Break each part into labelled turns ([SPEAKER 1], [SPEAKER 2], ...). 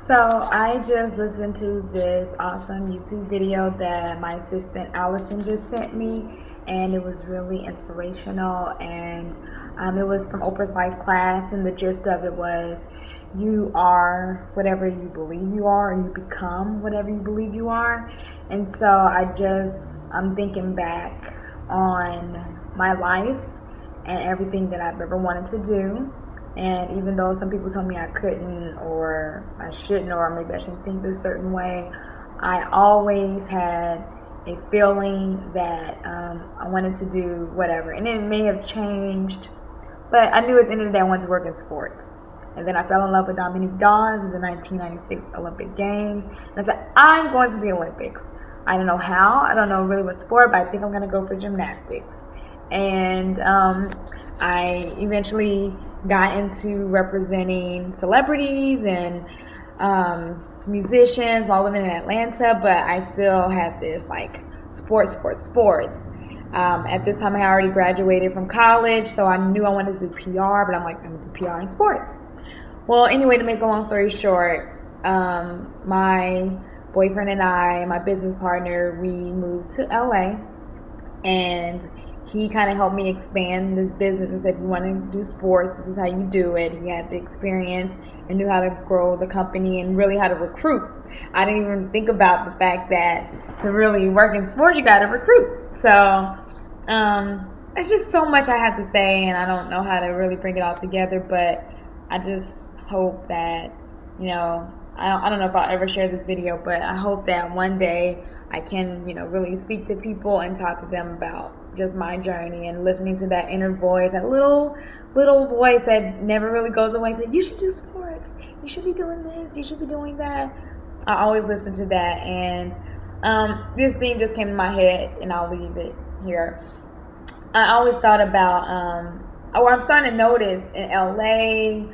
[SPEAKER 1] So I just listened to this awesome YouTube video that my assistant Allison just sent me, and it was really inspirational. And it was from Oprah's Life class, and the gist of it was, you are whatever you believe you are, and you become whatever you believe you are. And so I'm thinking back on my life and everything that I've ever wanted to do. And even though some people told me I couldn't or I shouldn't or maybe I shouldn't think this certain way, I always had a feeling that I wanted to do whatever. And it may have changed, but I knew at the end of the day I wanted to work in sports. And then I fell in love with Dominique Dawes in the 1996 Olympic Games. And I said, I'm going to the Olympics. I don't know how. I don't know really what sport, but I think I'm going to go for gymnastics. And I eventually got into representing celebrities and musicians while living in Atlanta, but I still had this like sports. At this time I had already graduated from college, so I knew I wanted to do PR, but I'm like, I'm going to do PR in sports. Well, anyway, to make a long story short, my boyfriend and I, my business partner, we moved to LA, and he kind of helped me expand this business and said, if you want to do sports, this is how you do it. He had the experience and knew how to grow the company and really how to recruit. I didn't even think about the fact that to really work in sports, you got to recruit. So it's just so much I have to say, and I don't know how to really bring it all together, but I just hope that, I don't know if I'll ever share this video, but I hope that one day I can, really speak to people and talk to them about just my journey and listening to that inner voice, that little voice that never really goes away, saying, you should do sports, you should be doing this, you should be doing that. I always listen to that, and this thing just came in my head, and I'll leave it here. I always thought about, I'm starting to notice in LA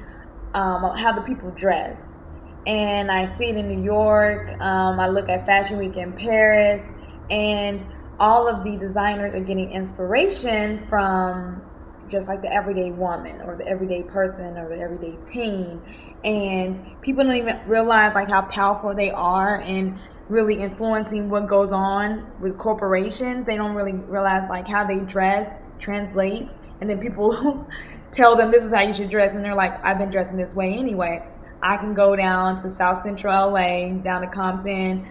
[SPEAKER 1] how the people dress. And I see it in New York. I look at Fashion Week in Paris, and all of the designers are getting inspiration from just like the everyday woman or the everyday person or the everyday teen. And people don't even realize like how powerful they are and really influencing what goes on with corporations. They don't really realize like how they dress translates, and then people tell them this is how you should dress, and they're like, I've been dressing this way anyway. I can go down to South Central LA, down to Compton,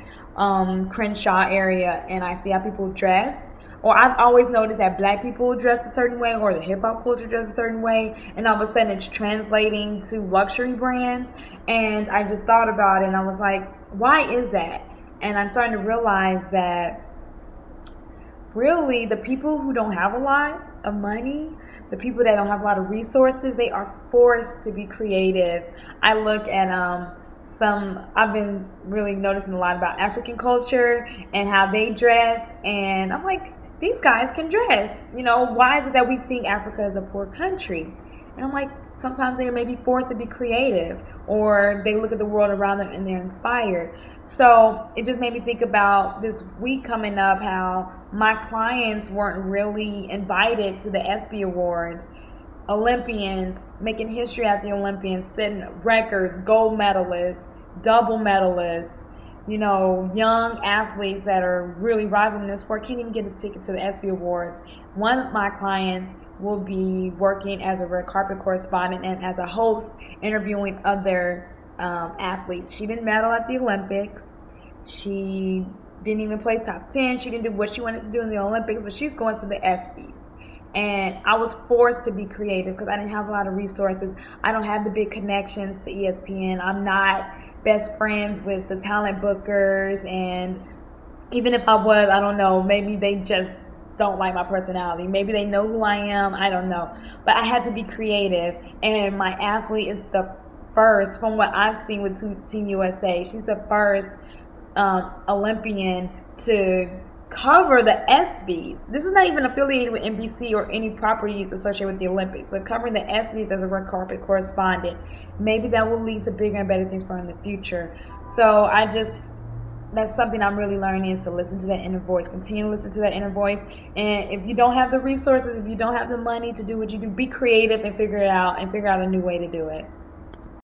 [SPEAKER 1] Crenshaw area, and I see how people dress. Or I've always noticed that black people dress a certain way, or the hip hop culture dress a certain way, and all of a sudden it's translating to luxury brands. And I just thought about it, and I was like, why is that? And I'm starting to realize that really the people who don't have a lot of money, the people that don't have a lot of resources, they are forced to be creative. I look at I've been really noticing a lot about African culture and how they dress, and I'm like, these guys can dress. Why is it that we think Africa is a poor country? And I'm like, sometimes they may be forced to be creative, or they look at the world around them and they're inspired. So it just made me think about this week coming up, how my clients weren't really invited to the ESPY Awards. Olympians making history at the Olympians, setting records, gold medalists, double medalists, young athletes that are really rising in the sport can't even get a ticket to the ESPY Awards. One of my clients will be working as a red carpet correspondent and as a host, interviewing other athletes. She didn't medal at the Olympics. She didn't even place top 10. She didn't do what she wanted to do in the Olympics, but she's going to the ESPYs. And I was forced to be creative because I didn't have a lot of resources. I don't have the big connections to ESPN. I'm not best friends with the talent bookers, and even if I was, I don't know, maybe they just don't like my personality. Maybe they know who I am. I don't know. But I had to be creative, and my athlete is the first, from what I've seen with Team USA, she's the first Olympian to cover the ESPYs. This is not even affiliated with NBC or any properties associated with the Olympics, but covering the ESPYs as a red carpet correspondent. Maybe that will lead to bigger and better things for her in the future. So that's something I'm really learning, is to listen to that inner voice. Continue to listen to that inner voice. And if you don't have the resources, if you don't have the money to do what you do, be creative and figure it out, and figure out a new way to do it.